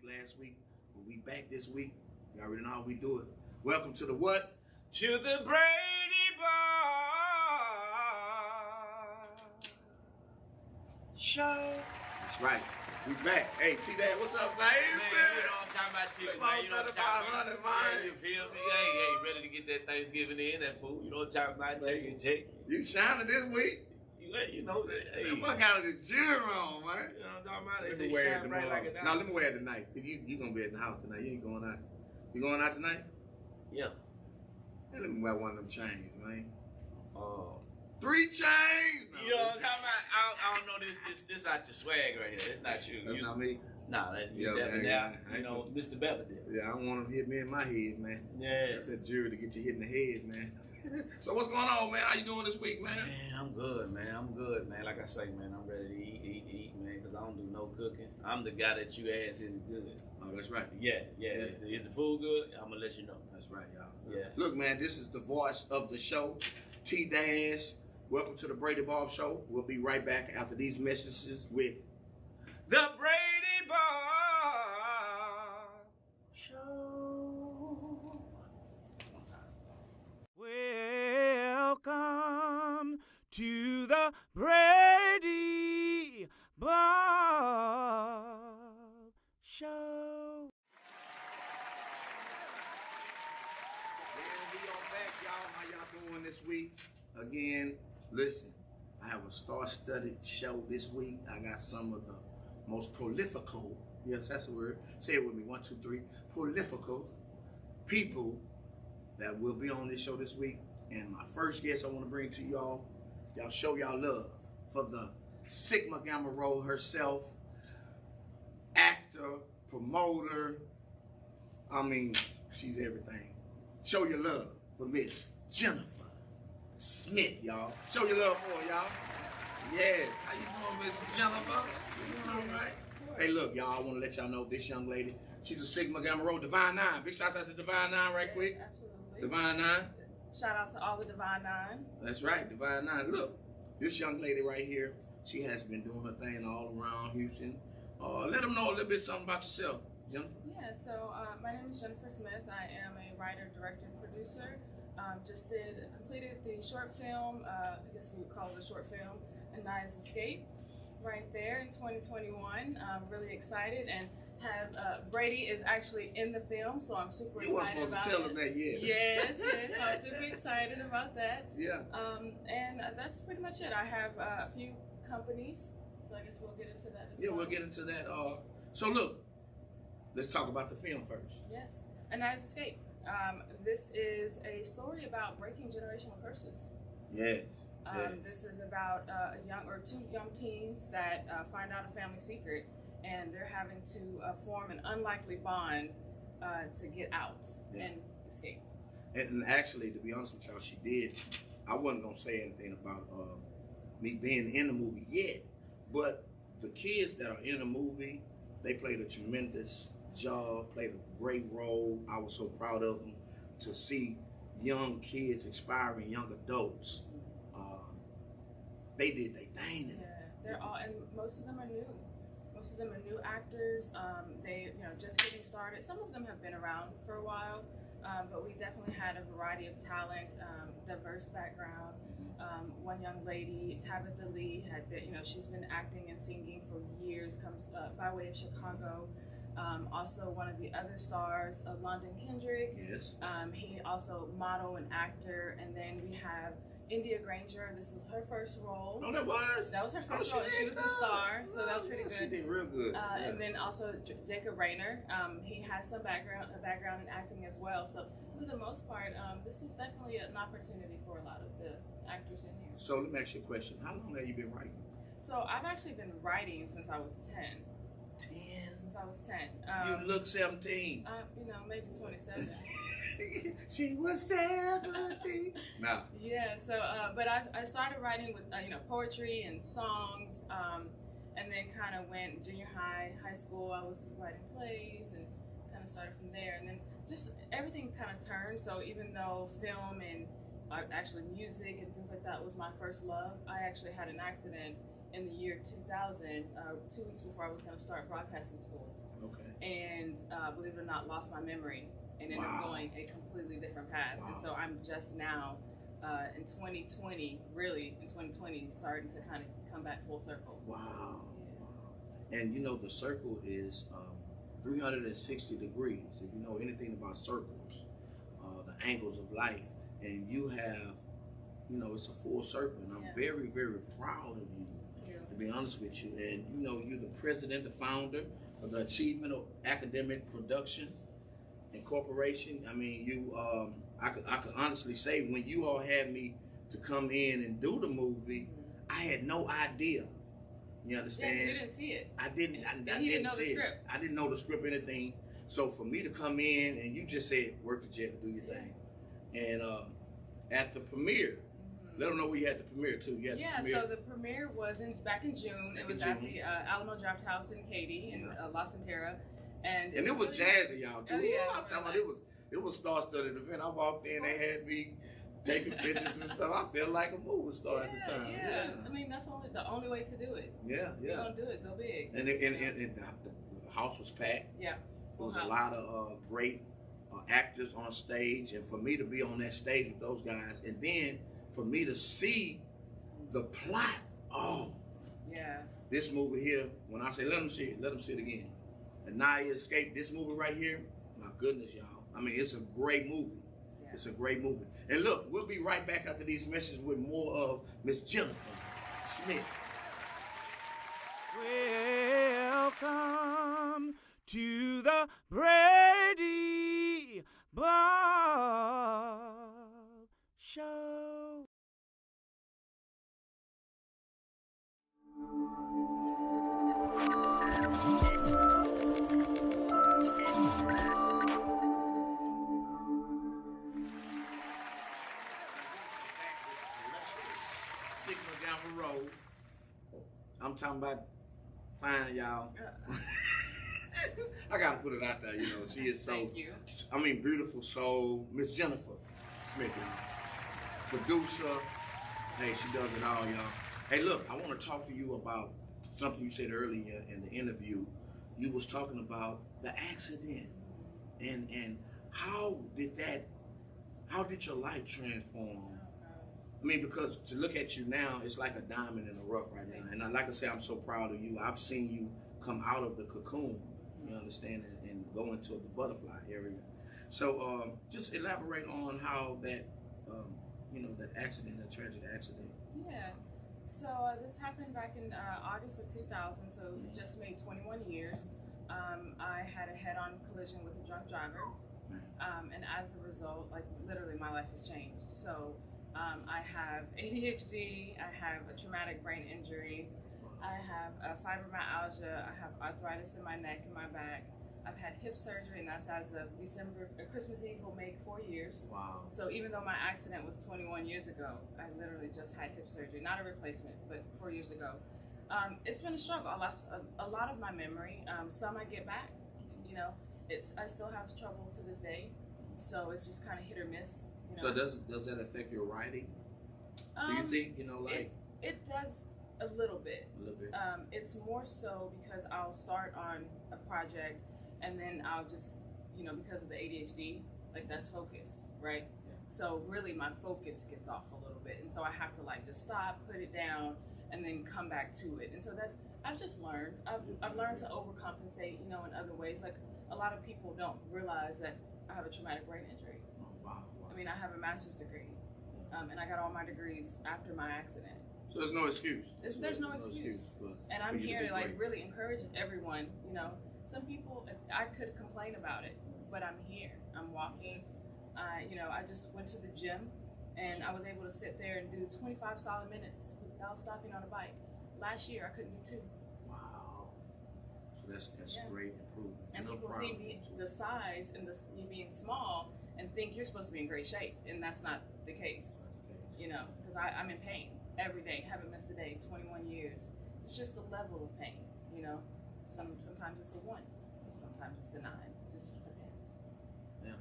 week last week, but we back this week. You already know how we do it. Welcome to the what? To the Brady Bobb Show. That's right. We back. Hey, T-Dad, what's up, baby? Man, you know I'm talking about chicken, man. You know what I'm talking about. Man, you feel me? Hey, ready to get that Thanksgiving in, that food. You know what I'm talking about? Chicken. You shining this week? You know that. Hey. The fuck out of this jewelry on, man. You know what I'm talking about? They Let say me wear it shine bright tomorrow. like a diamond. No, let me wear it tonight. You gonna be at the house tonight. You ain't going out. You going out tonight? Yeah. Hey, let me wear one of them chains, man. 3 chains. No, you know what I'm talking about? I don't know this out your swag right here. It's not you. That's not me. Nah, that's Yeah, definitely man, out. You know, Mr. Belvedere. Yeah, I don't want them to hit me in my head, man. Yeah. That's that jury to get you hit in the head, man. So what's going on, man? How you doing this week, man? Man, I'm good, man. Like I say, man, I'm ready to eat, man, because I don't do no cooking. I'm the guy that you ask, is it good? Oh, that's right. Yeah. Is the food good? I'm going to let you know. That's right, y'all. Yeah. Look, man, this is the voice of the show, T-Dash. Welcome to the Brady Bobb Show. We'll be right back after these messages with the Brady Bobb Show. Welcome to the Brady Bobb Show. And we are back, y'all. How y'all doing this week? Again, listen, I have a star-studded show this week. I got some of the most prolifical, yes, that's the word. Say it with me, 1, 2, 3. Prolifical people that will be on this show this week. And my first guest I want to bring to y'all show y'all love for the Sigma Gamma Rho herself, actor, promoter. I mean, she's everything. Show your love for Miss Jennifer Smith, y'all. Show your love for her, y'all. Yes. How you doing, Miss Jennifer? You doing all right? Hey, look, y'all, I want to let y'all know this young lady, she's a Sigma Gamma Rho, Divine 9. Big shouts out to Divine 9 right quick. Yes, absolutely. Divine 9. Shout out to all the Divine 9. That's right, Divine 9. Look, this young lady right here, she has been doing her thing all around Houston. Let them know a little bit something about yourself, Jennifer. Yeah, so my name is Jennifer Smith. I am a writer, director, and producer. Completed the short film, I guess we would call it a short film, Anaya's Escape, right there in 2021. I'm really excited and have Brady is actually in the film, so I'm super excited. You weren't supposed to tell him that yet. Yes, so I'm super excited about that. Yeah. And that's pretty much it. I have a few companies, so I guess we'll get into that as well. Yeah, we'll get into that. So look, let's talk about the film first. Yes, Anaya's Escape. This is a story about breaking generational curses. Yes. This is about two young teens that find out a family secret, and they're having to form an unlikely bond to get out and escape. And actually, to be honest with y'all, she did. I wasn't gonna say anything about me being in the movie yet, but the kids that are in the movie, they played a tremendous job, played a great role. I was so proud of them to see young kids inspiring young adults. They did their thing. They're all, and most of them are new. Most of them are new actors. They, just getting started. Some of them have been around for a while, but we definitely had a variety of talent, diverse background. One young lady, Tabitha Lee, had been, she's been acting and singing for years. Comes by way of Chicago. Also, one of the other stars, London Kendrick. Yes. He also model and actor, and then we have India Granger. This was her first role. Oh, that was her first role. She was the star, so that was pretty good. She did real good. And then also Jacob Rayner. He has some background in acting as well. So for the most part, this was definitely an opportunity for a lot of the actors in here. So let me ask you a question. How long have you been writing? So I've actually been writing since I was 10. 10? Since I was 10. You look 17. Maybe 27. She was 17. Nah. Yeah, so, but I started writing with, poetry and songs, and then kind of went junior high school, I was writing plays and kind of started from there. And then just everything kind of turned. So even though film and actually music and things like that was my first love, I actually had an accident in the year 2000, 2 weeks before I was going to start broadcasting school. Okay. And believe it or not, lost my memory and ended up going a completely different path. And so I'm just now in 2020, starting to kind of come back full circle. Wow. And you know, the circle is 360 degrees. If you know anything about circles, the angles of life, and you have, you know, it's a full circle. And I'm very, very proud of you, to be honest with you. And you know, you're the president, the founder of the Achievement of Academic Production Incorporation. I mean, you, I could honestly say, when you all had me to come in and do the movie, I had no idea. You understand? Yeah, you didn't see it. I didn't. I didn't didn't know see the it. script. I didn't know the script or anything. So for me to come in and you just said, work the jet, do your thing. And at the premiere, let them know where you had the premiere too. You had the premiere. So the premiere was back in June. It was at the Alamo Draft House in Katy in La Centera, and it was jazzy, y'all too. Oh, yeah, I'm talking about it was star-studded event. I walked in, they had me taking pictures and stuff. I felt like a movie star at the time. Yeah. I mean, that's the only way to do it. Yeah. If you're gonna do it, go big. And the house was packed. Yeah. There was a lot of great actors on stage, and for me to be on that stage with those guys, and then for me to see the plot. Oh, yeah. This movie here, when I say let them see it again. And now you escape this movie right here. My goodness, y'all. I mean, it's a great movie. Yeah. It's a great movie. And look, we'll be right back after these messages with more of Miss Jennifer Smith. Welcome to the Brady Bobb Show. Signal down the road. I'm talking about fine, y'all. I gotta put it out there, you know. She is so, Thank you. I mean, beautiful soul. Miss Jennifer Smith, producer. Hey, she does it all, y'all. Hey, look, I want to talk to you about something you said earlier in the interview. You was talking about the accident, and how did your life transform? I mean, because to look at you now, it's like a diamond in the rough right now. And like I say, I'm so proud of you. I've seen you come out of the cocoon, you understand, and go into the butterfly area. So just elaborate on how that, that accident, that tragic accident. Yeah. So this happened back in August of 2000, so it just made 21 years. I had a head-on collision with a drunk driver. And as a result, like literally my life has changed. So I have ADHD, I have a traumatic brain injury, I have fibromyalgia, I have arthritis in my neck and my back. I've had hip surgery, and that's as of Christmas Eve will make 4 years. Wow. So even though my accident was 21 years ago, I literally just had hip surgery, not a replacement, but 4 years ago. It's been a struggle. I lost a lot of my memory. Some I get back, I still have trouble to this day. So it's just kind of hit or miss. So does that affect your writing? Do you think, It does a little bit. A little bit. It's more so because I'll start on a project and then I'll just, because of the ADHD, like that's focus, right? Yeah. So really my focus gets off a little bit. And so I have to just stop, put it down, and then come back to it. And so I've just learned. I've learned to overcompensate, in other ways. Like a lot of people don't realize that I have a traumatic brain injury. Oh, wow. I mean, I have a master's degree, and I got all my degrees after my accident. So there's no excuse. There's no excuse. And I'm here to really encourage everyone. Some people, I could complain about it, but I'm here. I'm walking. I just went to the gym, and I was able to sit there and do 25 solid minutes without stopping on a bike. Last year, I couldn't do 2. Wow. So that's great improvement. And people see me the size and me being small and think you're supposed to be in great shape, and that's not the case. Because I'm in pain every day, haven't missed a day, 21 years. It's just the level of pain, Sometimes it's a 1, sometimes it's a 9. It just depends. Yeah.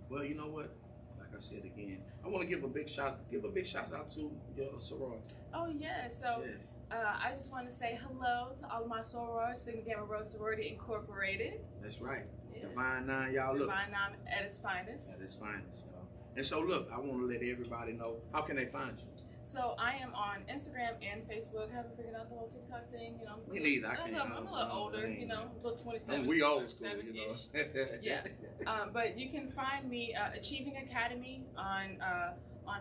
Well, you know what? Like I I said again, I want to give a big shout out to your sorority. Oh yeah, so Yes. I just want to say hello to all of my sorors, Sigma Gamma Rho Sorority Incorporated. That's right. Yeah. Divine Nine, y'all look. Divine Nine at its finest. At its finest, y'all. And so look, I want to let everybody know, how can they find you? So I am on Instagram and Facebook. Haven't figured out the whole TikTok thing, you know. Me neither. I'm a little older, you know, a little 27. We old school, you know. Yeah. But you can find me Achieving Academy on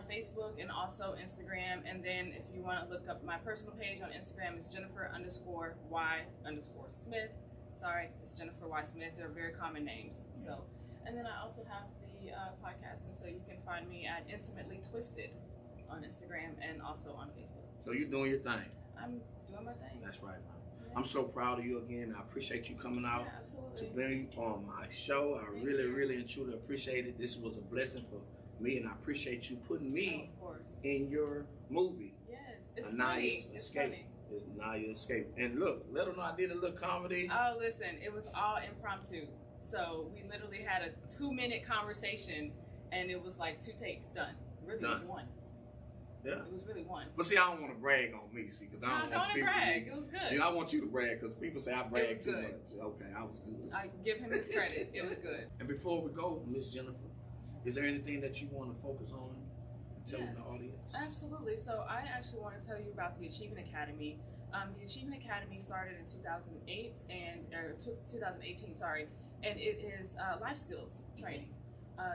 Facebook and also Instagram. And then if you want to look up my personal page on Instagram, it's Jennifer_Y_Smith. Sorry, it's Jennifer Y. Smith. They're very common names. So, and then I also have the podcast, and so you can find me at Intimately Twisted on Instagram and also on Facebook. So you're doing your thing. I'm doing my thing. That's right, man. Yeah. I'm so proud of you again. I appreciate you coming out to be on my show. I really and truly appreciate it. This was a blessing for me, and I appreciate you putting me in your movie. Yes, it's Anaya's funny. Escape. It's Anaya's Escape. And look, let them know I did a little comedy. Oh, listen, it was all impromptu. So we literally had a 2-minute conversation, and it was like 2 takes done. Really, it was 1. Yeah. It was really 1. But see, I don't want to brag on me, see, because I don't want people brag. It was good. You know, I want you to brag, because people say I brag too much. Okay, I was good. I give him his credit. It was good. And before we go, Miss Jennifer, is there anything that you want to focus on and tell the audience? Absolutely. So I actually want to tell you about the Achievement Academy. The Achievement Academy started in 2008 or 2018, sorry, and it is life skills training.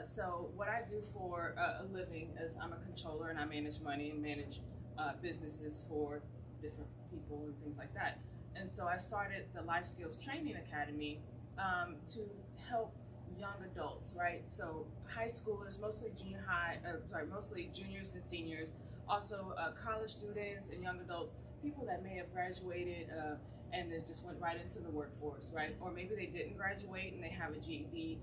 So what I do for a living is I'm a controller, and I manage money and manage businesses for different people and things like that. And so I started the Life Skills Training Academy to help young adults, right? So high schoolers, mostly mostly juniors and seniors, also college students and young adults, people that may have graduated and they just went right into the workforce, right? Or maybe they didn't graduate and they have a GED,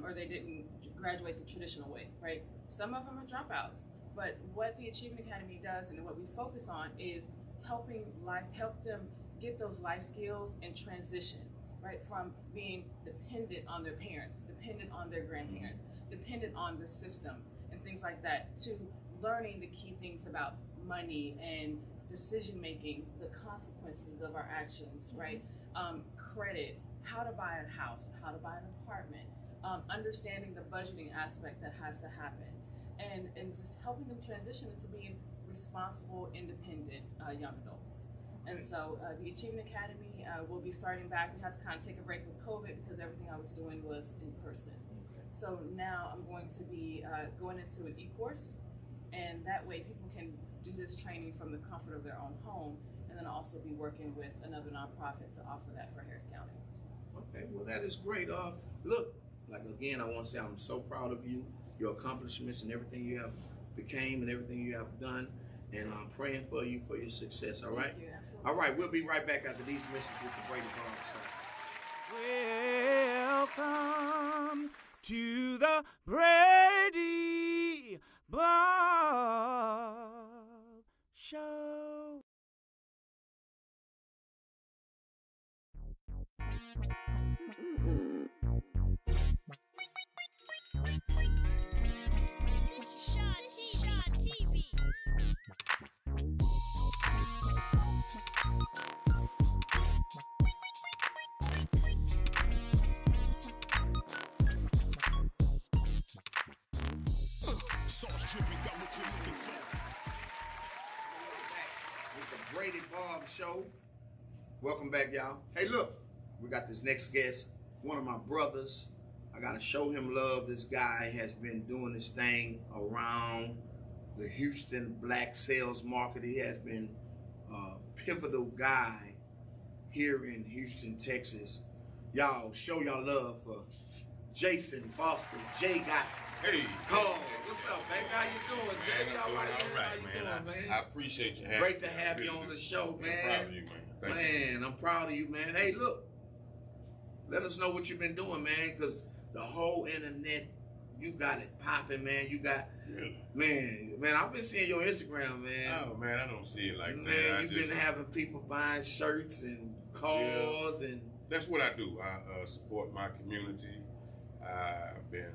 or they didn't graduate the traditional way, right? Some of them are dropouts. But what the Achievement Academy does and what we focus on is help them get those life skills and transition, right? From being dependent on their parents, dependent on their grandparents, dependent on the system and things like that, to learning the key things about money and decision making, the consequences of our actions, right? Credit, how to buy a house, how to buy an apartment, understanding the budgeting aspect that has to happen, and just helping them transition into being responsible, independent young adults. And so the Achievement Academy will be starting back. We had to kind of take a break with COVID because everything I was doing was in person. So now I'm going to be going into an e-course, and that way people can do this training from the comfort of their own home, and then also be working with another nonprofit to offer that for Harris County. Okay, well that is great. Look, like again, I want to say I'm so proud of you, your accomplishments and everything you have became and everything you have done, and I'm praying for you for your success. All right. Thank you, absolutely. All right, we'll be right back after these messages with the Brady Bobb Show. Welcome to the Brady Bobb Show. This is Shot TV. Sauce dripping, got what you're looking for. With the Brady Bobb Show. Welcome back, y'all. Hey, look, we got this next guest, one of my brothers. I gotta show him love. This guy has been doing this thing around the Houston black sales market. He has been a pivotal guy here in Houston, Texas. Y'all show y'all love for Jason Foster. Jay got Hey, called. What's up, baby? How you doing, Jay? Man, I'm doing all right, man. I appreciate you having me. Great to have you on the show, man. I'm proud of you, man. Thank you. I'm proud of you, man. Hey, look, let us know what you've been doing, man, because the whole internet, you got it popping, man. You got, man, I've been seeing your Instagram, man. Oh, man, I don't see it like that. Man, you've been having people buying shirts and cars and... That's what I do. I support my community. I've been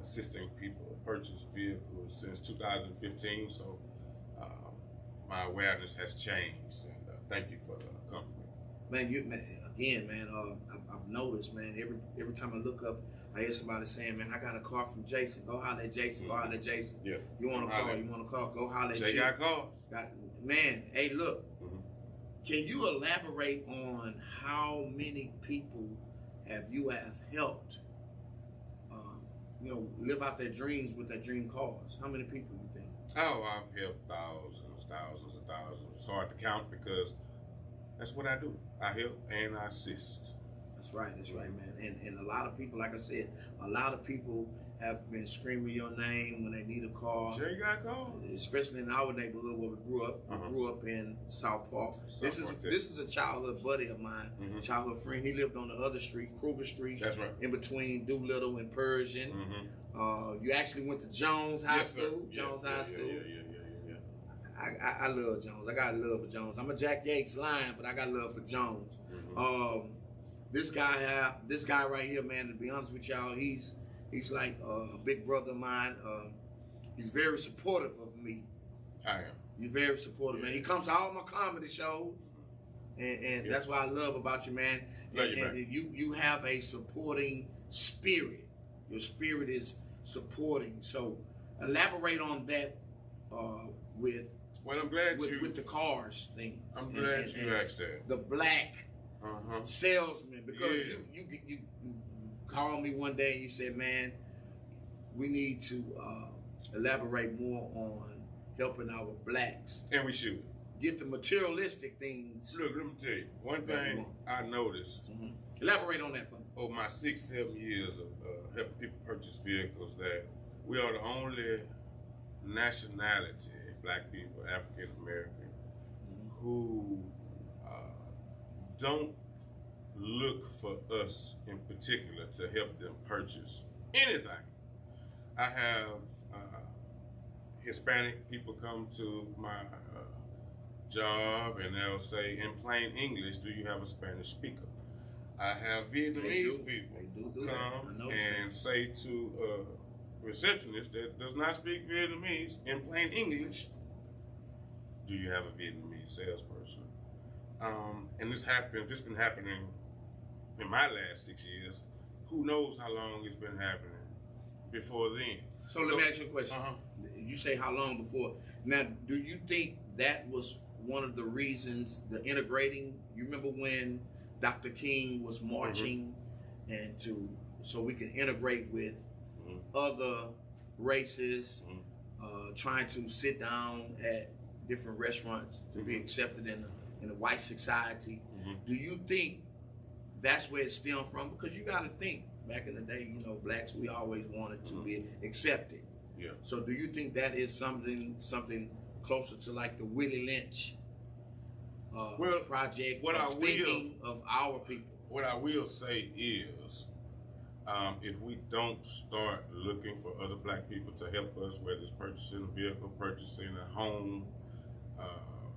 assisting people purchase vehicles since 2015. So my awareness has changed, and thank you for the compliment. Man, I've noticed, man, every time I look up, I hear somebody saying, man, I got a car from Jason. Go holler at Jason. Go holler at Jason. Yeah. You want a car? You want a car? Go holler at Jay Jay. got cars. Man, hey, look. Can you elaborate on how many people you have helped, live out their dreams with their dream cars? How many people you think? Oh, I've helped thousands. It's hard to count because that's what I do. I help and I assist. That's right, man. And a lot of people, like I said, a lot of people have been screaming your name when they need a car. Jay got cars. Especially in our neighborhood where we grew up. We grew up in South Park. This is a childhood buddy of mine, childhood friend. He lived on the other street, Kruger Street. That's right. In between Doolittle and Persian. You actually went to Jones High School. Jones High School. Yeah. I love Jones. I got love for Jones. I'm a Jack Yates lion, but I got love for Jones. This guy right here, man, to be honest with y'all, he's like a big brother of mine. He's very supportive of me. I am. You're very supportive, man. He comes to all my comedy shows, and that's what I love about you, man. You have a supporting spirit. Your spirit is supporting. So elaborate on that with. Well, I'm glad with the cars thing. I'm glad you asked that. The black salesman, because you called me one day and you said, man, we need to elaborate more on helping our blacks. And we should. Get the materialistic things. Look, let me tell you, one thing I noticed. Elaborate on that for me. Over my 6-7 years of helping people purchase vehicles, that we are the only nationality, black people, African American, who don't look for us in particular to help them purchase anything. I have Hispanic people come to my job and they'll say in plain English, do you have a Spanish speaker? I have Vietnamese people come and say to a receptionist that does not speak Vietnamese in plain English, do you have a Vietnamese salesperson? And this been happening in my last 6 years. Who knows how long it's been happening before then. So let me ask you a question. You say how long before. Now, do you think that was one of the reasons, the integrating? You remember when Dr. King was marching and so we can integrate with other races, trying to sit down at different restaurants to be accepted in a white society. Do you think that's where it stemmed from? Because you got to think, back in the day, blacks, we always wanted to be accepted. Yeah. So do you think that is something closer to like the Willie Lynch project of our people? What I will say is, if we don't start looking for other black people to help us, whether it's purchasing a vehicle, purchasing a home,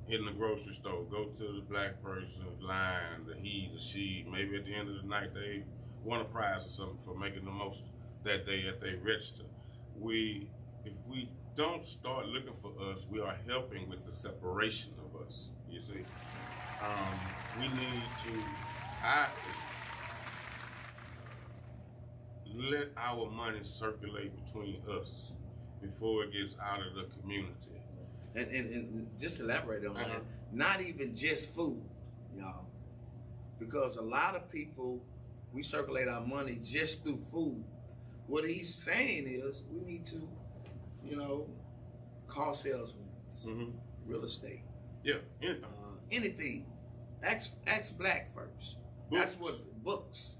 in the grocery store, go to the black person's line, the he, the she, maybe at the end of the night they won a prize or something for making the most that day at their register. If we don't start looking for us, we are helping with the separation of us, you see. We need to let our money circulate between us before it gets out of the community. And just elaborate on that. Not even just food, y'all. Because a lot of people, we circulate our money just through food. What he's saying is we need to, car salesmen, real estate. Yeah, anything. Ask black first. Books. That's what books.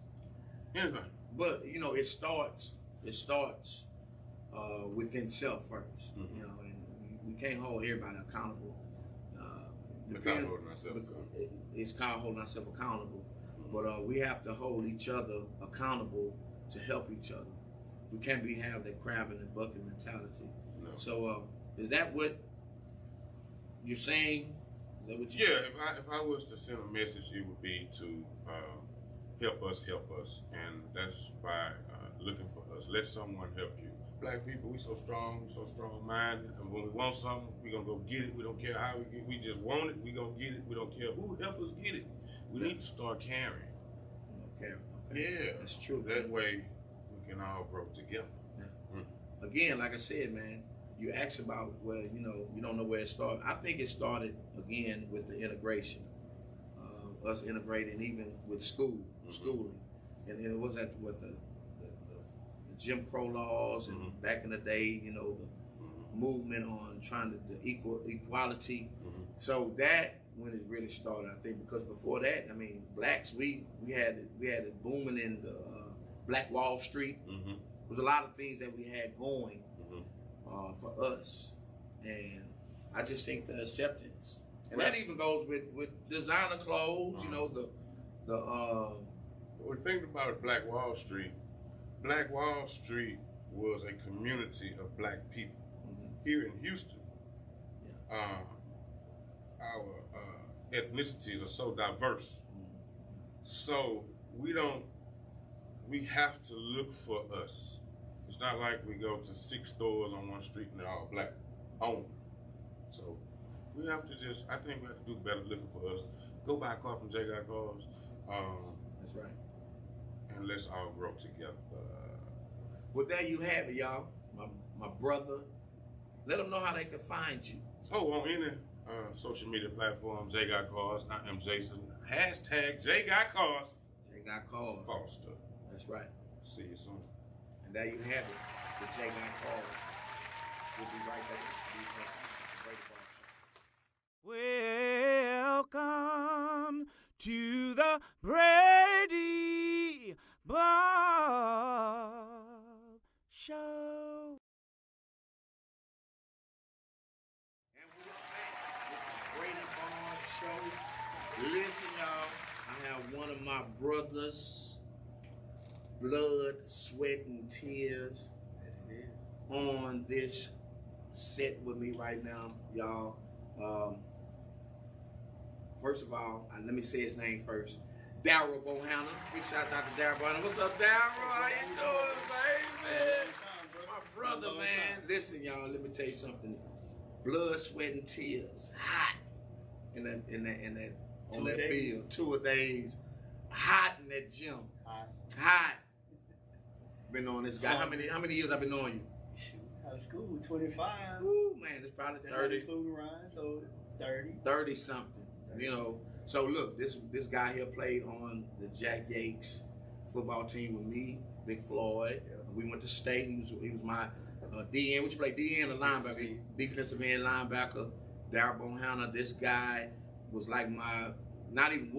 Anything. But it starts within self first. And we can't hold everybody accountable. It's called holding ourselves accountable. But we have to hold each other accountable to help each other. We can't have that crab in the bucket mentality. No. So is that what you're saying? Is that what you're saying? If I was to send a message, it would be to help us, and that's by looking for us. Let someone help you. black people, we so strong-minded, and when we want something, we gonna go get it. We don't care how we get it. We just want it, we gonna get it. We don't care who help us get it. We need to start caring. Okay. Yeah. That's true. That way, we can all grow together. Yeah. Again, like I said, man, you asked about where, you don't know where it started. I think it started, again, with the integration. Us integrating even with schooling. And it was at what the Jim Crow laws and back in the day, the movement on trying to the equality. So that when it really started, I think, because before that, I mean, blacks, we had it booming in the Black Wall Street. There was a lot of things that we had going for us, and I just think the acceptance, and that even goes with designer clothes. We're thinking about Black Wall Street. Black Wall Street was a community of black people here in Houston. Our ethnicities are so diverse, so we have to look for us. It's not like we go to 6 stores on one street and they're all black owned. So we have to I think we have to do better looking for us. Go buy a car from J. Got Cars. That's right. And let's all grow together. Well, there you have it, y'all. My brother. Let them know how they can find you. Oh, on any social media platform, J. Got Cars. I am Jason. # J. Got Cars. J. Got Cars. Foster. That's right. See you soon. And there you have it. The J. Got Cars. We'll be right back. Welcome to the Brady Bobb Show. And we are back with the Brady Bobb Show. Listen, y'all, I have one of my brothers, blood, sweat, and tears on this set with me right now, y'all. First of all, let me say his name first. Daryl Bohannon. Big shouts out to Daryl Bohannon. What's up, Daryl? How you doing, baby? My brother, man. Listen, y'all, let me tell you something. Blood, sweat, and tears. Hot in that on that field. 2 days. Hot in that gym. Hot. Been on this guy. How many years I've been knowing you? Out of school, 25. Ooh, man, it's probably 30. Including Ryan, so 30. 30 something. So look, this guy here played on the Jack Yates football team with me, Big Floyd. We went to state. He was my DN. What you play, DN or linebacker? Defensive end linebacker. Daryl Bohannon. This guy was like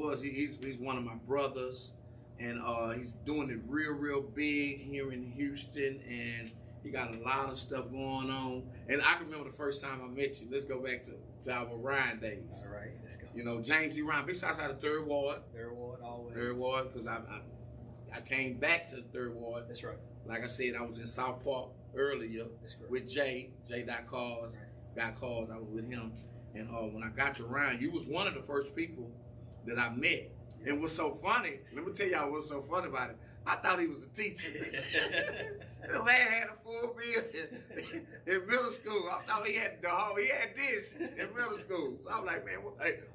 he's one of my brothers, and he's doing it real big here in Houston, and he got a lot of stuff going on. And I can remember the first time I met you. Let's go back to our Ryan days. All right, let's go. James E. Ryan. Big shouts out to 3rd Ward. 3rd Ward, always. 3rd Ward, because I came back to the 3rd Ward. That's right. Like I said, I was in South Park earlier with J. Cars. Got Cars. I was with him. And when I got to Ryan, you was one of the first people that I met. And what's so funny, let me tell y'all what's so funny about it. I thought he was a teacher. The man had a full bill in middle school. I thought he had this in middle school. So I was like, man,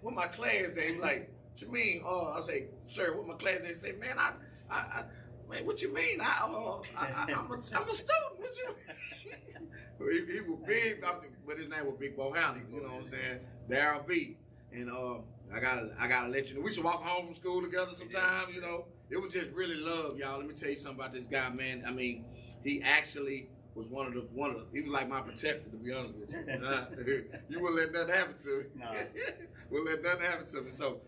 what my class at? He was like, what you mean? I say, sir, what my class at? He say, man, man, what you mean? I'm a student. What you mean? he was big, but his name was Big Bohannon. You know what I'm saying? Daryl B. And I gotta let you know. We should walk home from school together sometime. It was just really love, y'all. Let me tell you something about this guy, man. I mean, he actually was one of the. He was like my protector, to be honest with you. You wouldn't let nothing happen to me. No. Wouldn't let nothing happen to me. So,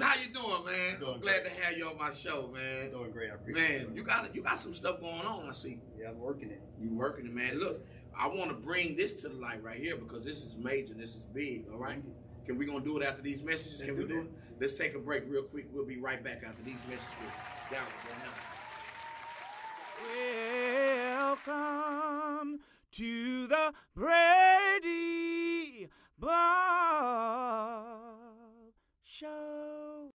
how you doing, man? Doing I'm glad great. to have you on my show, man. Doing great. I appreciate it. Man, you got some stuff going on, I see. Yeah, I'm working it. You working it, man. Look, I want to bring this to the light right here because this is major. This is big, all right? Can we gonna do it after these messages? Can we do it? Let's take a break real quick. We'll be right back after these messages. Welcome to the Brady Bobb Show.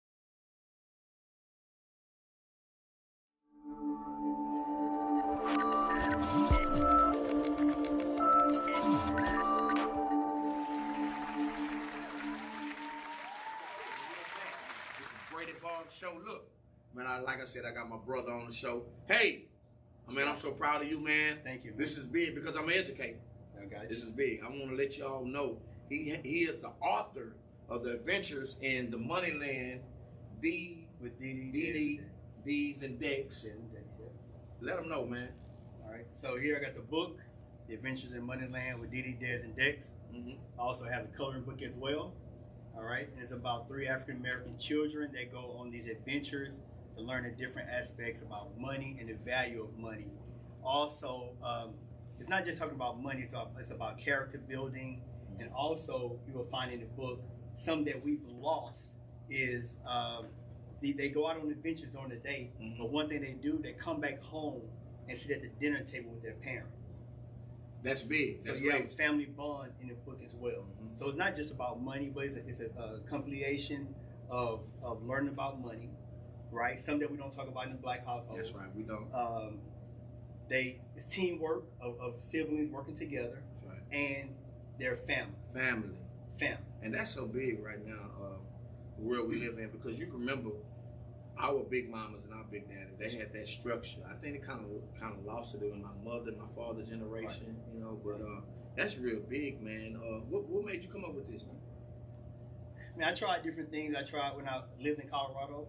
Man, like I said, I got my brother on the show. Hey, man, I'm so proud of you, man. Thank you, man. This is big because I'm an educator. Okay. This is big. I want to let y'all know he is the author of the Adventures in the Moneyland With D's and Decks. Let them know, man. All right. So here I got the book, The Adventures in Moneyland with Dee, Dez, and Dex. Mm-hmm. I also have the coloring book as well. All right. And it's about 3 African American children that go on these adventures to learn the different aspects about money and the value of money. Also, it's not just talking about money, it's about character building. And also, you will find in the book, some that we've lost is they go out on adventures during the day, but one thing they do, they come back home and sit at the dinner table with their parents. That's big. That's so you have a great. family bond in the book as well. So it's not just about money, but it's a compilation of learning about money, right? Some that we don't talk about in the Black household. That's right. We don't. It's teamwork of siblings working together. That's right. And their family. Family. And that's so big right now, the world we live in, because you can remember our big mamas and our big daddies, they had that structure. I think they kind of lost it in my mother and my father's generation, right. You know, but that's real big, man. What made you come up with this, man? I mean, I tried different things. I tried when I lived in Colorado.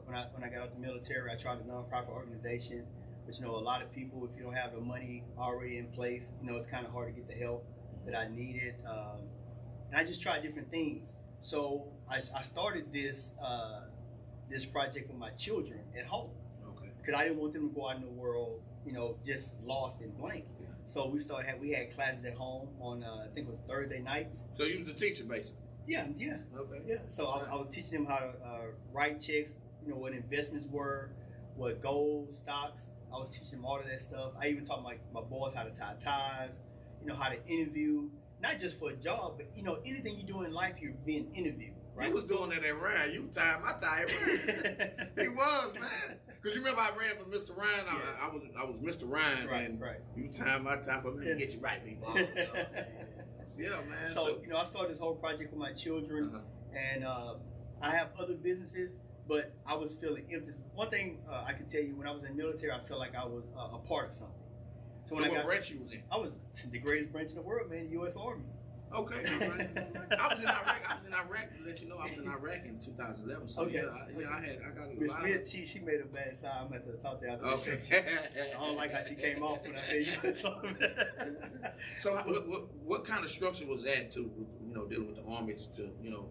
When I got out the military, I tried a nonprofit organization. But you know, a lot of people, if you don't have the money already in place, you know, it's kind of hard to get the help that I needed. And I just tried different things. So I started this project with my children at home. Okay. Because I didn't want them to go out in the world, you know, just lost and blank. Yeah. So we had classes at home on I think it was Thursday nights. So you was a teacher, basically. Yeah. Okay. Yeah. So I was teaching them how to write checks, you know, what investments were, what gold, stocks. I was teaching them all of that stuff. I even taught my boys how to tie ties, you know, how to interview, not just for a job, but, you know, anything you do in life, you're being interviewed, right? He was doing that at Ryan. You tied my tie. He was, man. Because you remember I ran for Mr. Ryan. Yes. I was Mr. Ryan, right, and right. You tied my tie for me to get you right, Brady Bobb. Yeah, man. So, you know, I started this whole project with my children, and I have other businesses, but I was feeling empty. One thing I can tell you, when I was in the military, I felt like I was a part of something. So what branch you was in? I was the greatest branch in the world, man, the U.S. Army. Okay. I was in Iraq. To let you know, I was in Iraq in 2011. So okay. I got a Miss lot. Smith, she made a bad sign. I'm going to talk to her after the show. I don't like how she came off when I said U.S. Army. So what kind of structure was that to, you know, dealing with the Army to, you know,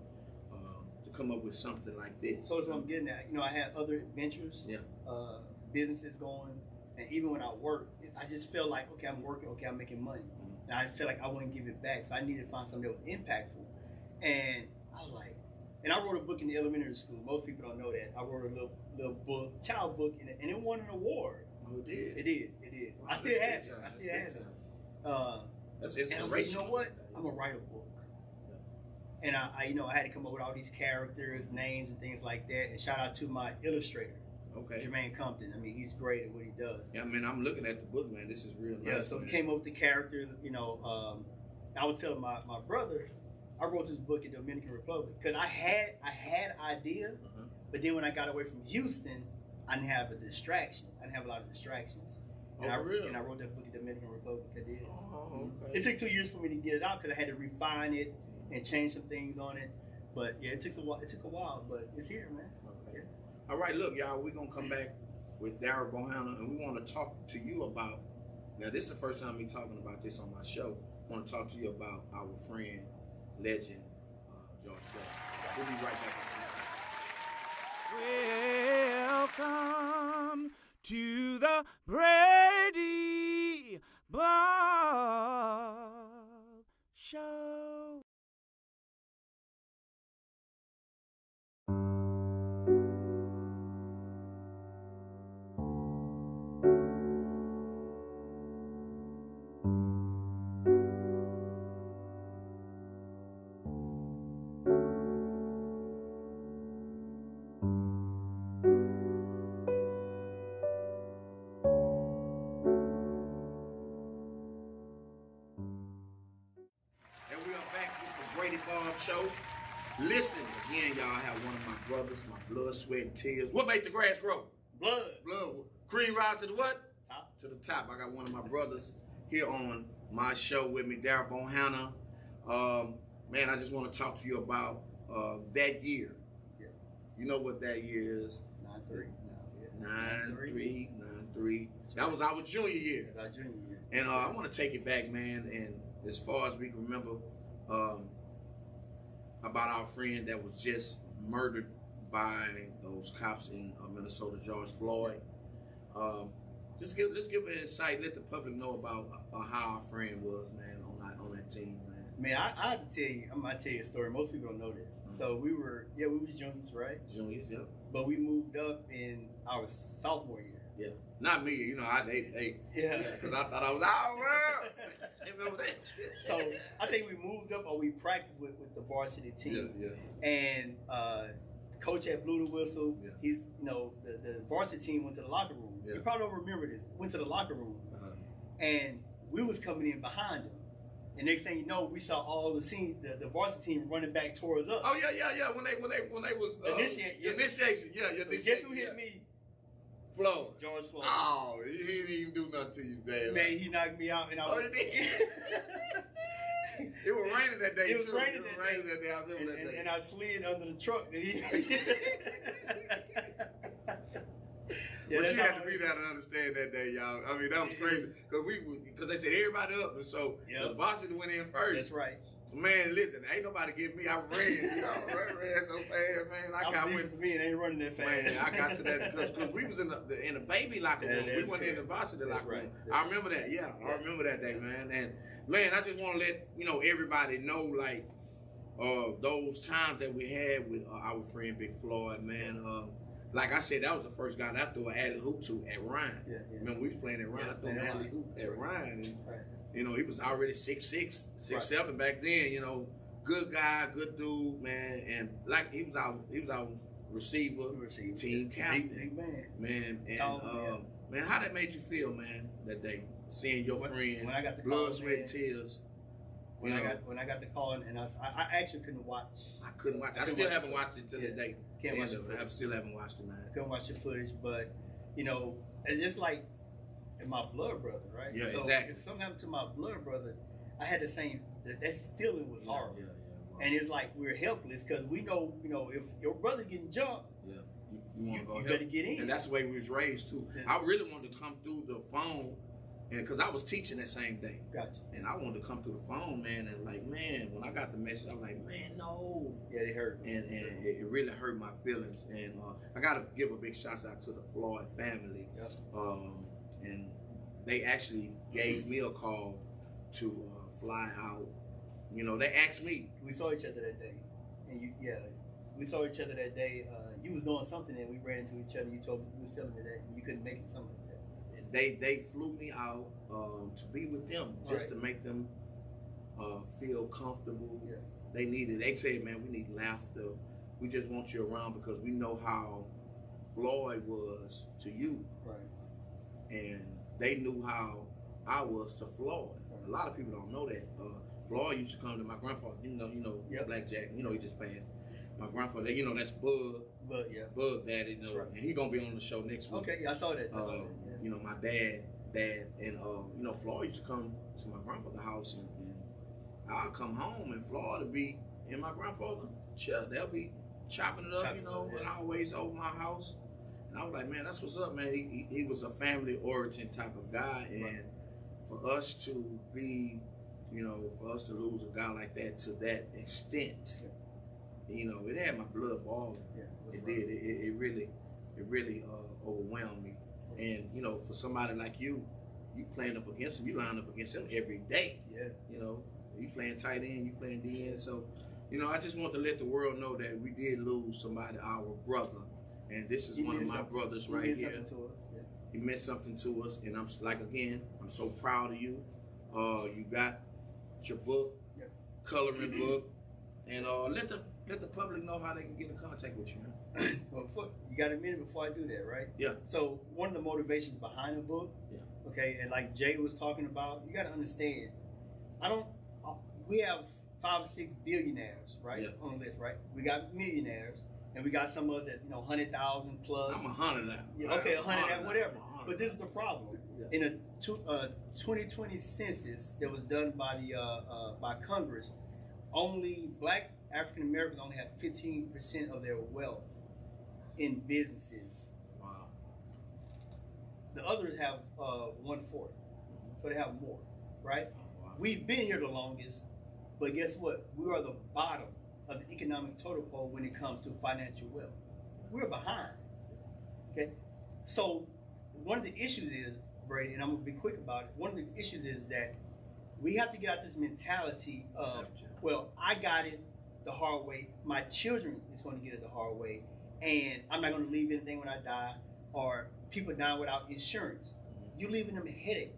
to come up with something like this? So that's what I'm getting at. You know, I had other ventures, businesses going, and even when I worked, I just felt like, okay, I'm working, okay, I'm making money. And I feel like I want to give it back, so I needed to find something that was impactful. And I was like, and I wrote a book in the elementary school. Most people don't know that. I wrote a little book, child book, and it won an award. Oh, it did? It did. Wow, I still have it. That's inspirational. And I was like, you know what? I'm going to write a book. Yeah. And I, you know, I had to come up with all these characters, names, and things like that. And shout out to my illustrator. Okay. Jermaine Compton. I mean, he's great at what he does. Yeah, man, I'm looking at the book, man. This is real nice. Yeah, so he came up with the characters. You know, I was telling my brother, I wrote this book in the Dominican Republic because I had idea, but then when I got away from Houston, I didn't have the distractions. I didn't have a lot of distractions. And I wrote that book in the Dominican Republic. I did. Oh, okay. It took 2 years for me to get it out because I had to refine it and change some things on it. But yeah, it took a while, but it's here, man. Okay. Yeah. All right, look, y'all, we're going to come back with Daryl Bohannon, and we want to talk to you about, now this is the first time me talking about this on my show. I want to talk to you about our friend, legend, George Floyd. We'll be right back. Welcome to the Brady Bobb Show. Show. Listen, again, y'all, I have one of my brothers, my blood, sweat, and tears. What made the grass grow? Blood. Blood. Cream rise to the what? Top. To the top. I got one of my brothers here on my show with me, Daryl Bohannon. Man, I just want to talk to you about that year. Yeah. You know what that year is? 9-3. 9-3. That was our junior year. That's our junior year. And I want to take it back, man. And as far as we can remember, about our friend that was just murdered by those cops in Minnesota, George Floyd. Let's give an insight. Let the public know about how our friend was, man, on that team, man. Man, I have to tell you, I'm gonna tell you a story. Most people don't know this. Mm-hmm. So we were juniors, right? Juniors, yeah. But we moved up in our sophomore year. Yeah. Not me, you know, they Yeah. because I thought I was our world. Remember that? So I think we moved up or we practiced with the varsity team. Yeah. And coach had blew the whistle. Yeah. He's, the varsity team went to the locker room. Yeah. You probably don't remember this. Went to the locker room, and we was coming in behind him. And next thing you know, we saw all the varsity team running back towards us. Oh yeah. When they was initiation. Yeah. Guess who hit me? Floyd. George Floyd. Oh, he didn't even do nothing to you, bad. Man, he knocked me out, and I was. Oh, he did. It was raining that day. It was too. raining It that was raining that day. I remember that day. And I slid under the truck. That he. But you had to be there to understand that day, y'all. I mean, that was crazy because they said everybody up, and so the varsity went in first. That's right. Man, listen, ain't nobody getting me. I ran, ran so fast, man. I got with me and ain't running that fast. Man, I got to that because we was in the baby locker room. We went in the varsity locker room. I remember that. Yeah, I remember that day, man. And man, I just want to let everybody know, like, those times that we had with our friend Big Floyd, man. Like I said, that was the first guy that I threw an alley hoop to at Ryan. Yeah. Remember we was playing at Ryan. I threw an alley hoop at Ryan. And, he was already 6'6", 6'7" back then. Good guy, good dude, man. And like he was our receiver, team captain, big man. Man, and man, how that made you feel, man, that day seeing your friend, when I got the blood, call, sweat, and tears. When I got the call, and I actually couldn't watch. I couldn't watch. I still haven't watched it to this day. Can't watch it. I still haven't watched it, man. I couldn't watch the footage, but it's just like my blood brother, right? Yeah, so exactly. If something happened to my blood brother, I had the same. That feeling was horrible. Yeah. And it's like we're helpless because we know, if your brother getting jumped, you want to go you help. better get in. And that's the way we was raised too. Yeah. I really wanted to come through the phone, and because I was teaching that same day. Gotcha. And I wanted to come through the phone, man, and like, man, when I got the message, I was like, man, no. Yeah, it hurt. And it really hurt my feelings. And I got to give a big shout out to the Floyd family. Yep. And they actually gave me a call to fly out. They asked me. We saw each other that day, and we saw each other that day. You was doing something, and we ran into each other. You was telling me that you couldn't make it, something like that. They flew me out to be with them, just to make them feel comfortable. Yeah. They said, man, we need laughter. We just want you around because we know how Floyd was to you. Right. And they knew how I was to Floyd. A lot of people don't know that. Floyd used to come to my grandfather. Yep. Black Jack. He just passed. My grandfather. That's Bud. Bud Daddy. Right. And he gonna be on the show next week. Okay, I saw that. My dad, and Floyd used to come to my grandfather's house, and I'll come home, and Floyd will be in my grandfather's chair. They'll be chopping it up, and always over my house. And I was like, man, that's what's up, man. He was a family-oriented type of guy, and for us to be, for us to lose a guy like that to that extent, it had my blood boiling. Yeah, it did. It really overwhelmed me. And for somebody like you playing up against him, you line up against him every day. Yeah. You playing tight end, you playing DN. So, I just want to let the world know that we did lose somebody, our brother. And this is one of my brothers right here. He meant something to us. Yeah. He meant something to us, and I'm so proud of you. You got your book, coloring book, and let the public know how they can get in contact with you, man. Well, you got a minute before I do that, right? Yeah. So one of the motivations behind the book, okay, and like Jay was talking about, you got to understand, we have 5 or 6 billionaires, right? Yeah. On the list, right? We got millionaires, and we got some of us that 100,000 plus. I'm 100 now. Yeah, okay, 100 now, whatever. I'm 100 But this is now. the problem. Yeah. In a 2020 census that was done by the by Congress, only Black African Americans only have 15% of their wealth in businesses. Wow. The others have 1/4, so they have more, right? Wow. We've been here the longest, but guess what? We are the bottom of the economic totem pole when it comes to financial wealth. We're behind. Okay, so one of the issues is, Brady, and I'm gonna be quick about it. One of the issues is that we have to get out this mentality of, well, I got it the hard way. My children is going to get it the hard way, and I'm not going to leave anything when I die, or people die without insurance. You leaving them a headache,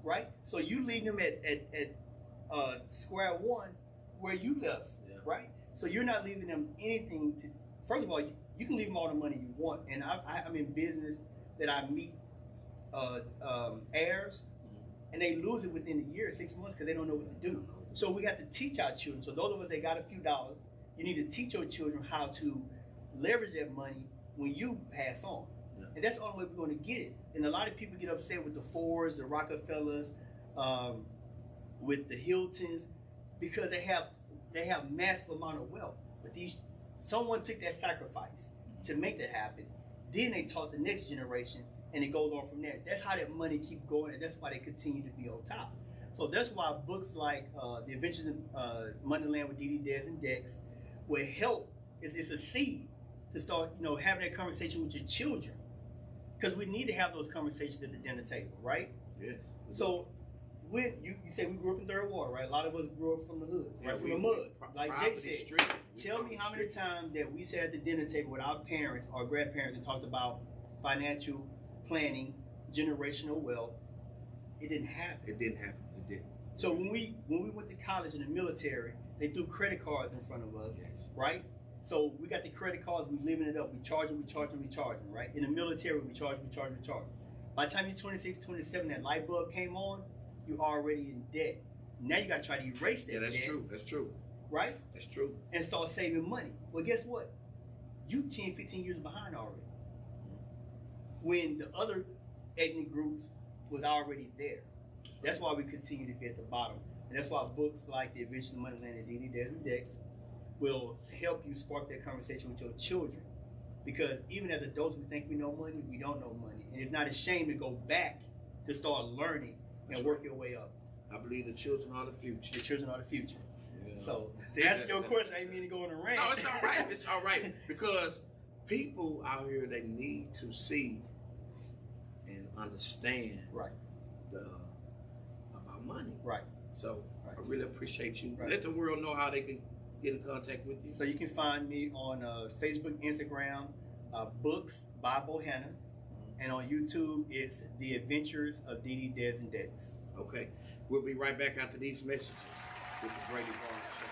right? So you leaving them at square one where you left, right? So you're not leaving them anything to. First of all, you can leave them all the money you want, and I'm in business that I meet heirs, and they lose it within a year, 6 months, because they don't know what to do. So we have to teach our children. So those of us that got a few dollars, you need to teach your children how to leverage that money when you pass on. Yeah. And that's the only way we're going to get it. And a lot of people get upset with the Fords, the Rockefellers, with the Hiltons, because they have massive amount of wealth. But someone took that sacrifice to make that happen. Then they taught the next generation, and it goes on from there. That's how that money keep going, and that's why they continue to be on top. So that's why books like The Adventures in Moneyland with Dee Des and Dex will help. It's a seed to start, having that conversation with your children, because we need to have those conversations at the dinner table, right? Yes. So when you say we grew up in Third Ward, right? A lot of us grew up from the hood, right? From the mud. Like Jake said, tell me how many times that we sat at the dinner table with our parents or grandparents and talked about financial planning, generational wealth. It didn't happen. It didn't happen. It didn't. So when we went to college in the military, they threw credit cards in front of us, right? So we got the credit cards, we living it up. We charging, right? In the military, we charge. By the time you're 26, 27, that light bulb came on, you're already in debt. Now you got to try to erase that debt. Yeah, that's true. Right? That's true. And start saving money. Well, guess what? You 10, 15 years behind already. When the other ethnic groups was already there. That's why we continue to be at the bottom. And that's why books like The Adventures of Moneyland and Dee Des and Dex will help you spark that conversation with your children. Because even as adults, we think we know money, we don't know money. And it's not a shame to go back to start learning and work your way up. I believe the children are the future. The children are the future. Yeah. So to answer your question, I didn't mean to go on a rant. No, it's all right. It's all right. Because people out here, they need to see and understand about money. Right. So I really appreciate you. Right. Let the world know how they can get in contact with you. So you can find me on Facebook, Instagram, Books by Bohannon, and on YouTube it's The Adventures of Dee Des and Dex. Okay, we'll be right back after these messages with the Brady Bobb Show.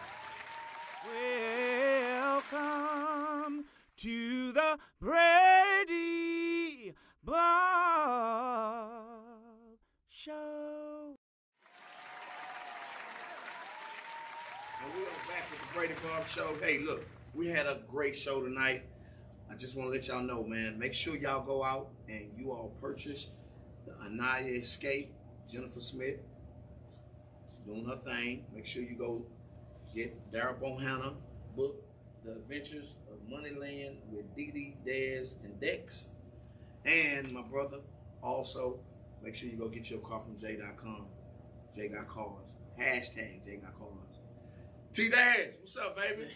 Welcome to the Brady Bobb Show. And we are back with the Brady Bobb Show. Hey, look, we had a great show tonight. I just want to let y'all know, man, make sure y'all go out and you all purchase the Anaya Escape. Jennifer Smith, she's doing her thing. Make sure you go get Daryl Bohannon book, The Adventures of Moneyland with Dee Des and Dex. And my brother, also, make sure you go get your car from J.com. J Got Cars. Hashtag J Got Cars. T-Dash, what's up, baby?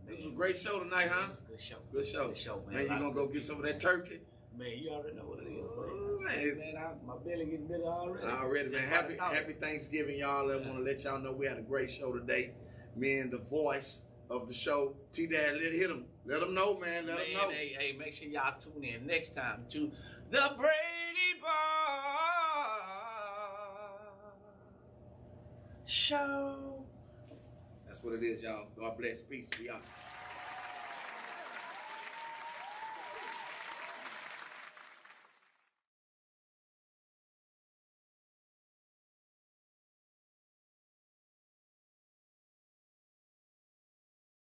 This was a great show tonight, huh? Good show. Good show. Good show, man. Man, you gonna go get some of that turkey? Man, you already know what it is, oh, man. My belly getting bigger already. Already, man. Happy Thanksgiving, y'all. I want to let y'all know we had a great show today. Me and the voice of the show, T-Dad, hit him. Let them know, man. Let them know. Hey, make sure y'all tune in next time to the Brady Bobb Show. That's what it is, y'all. God bless. Peace. We out.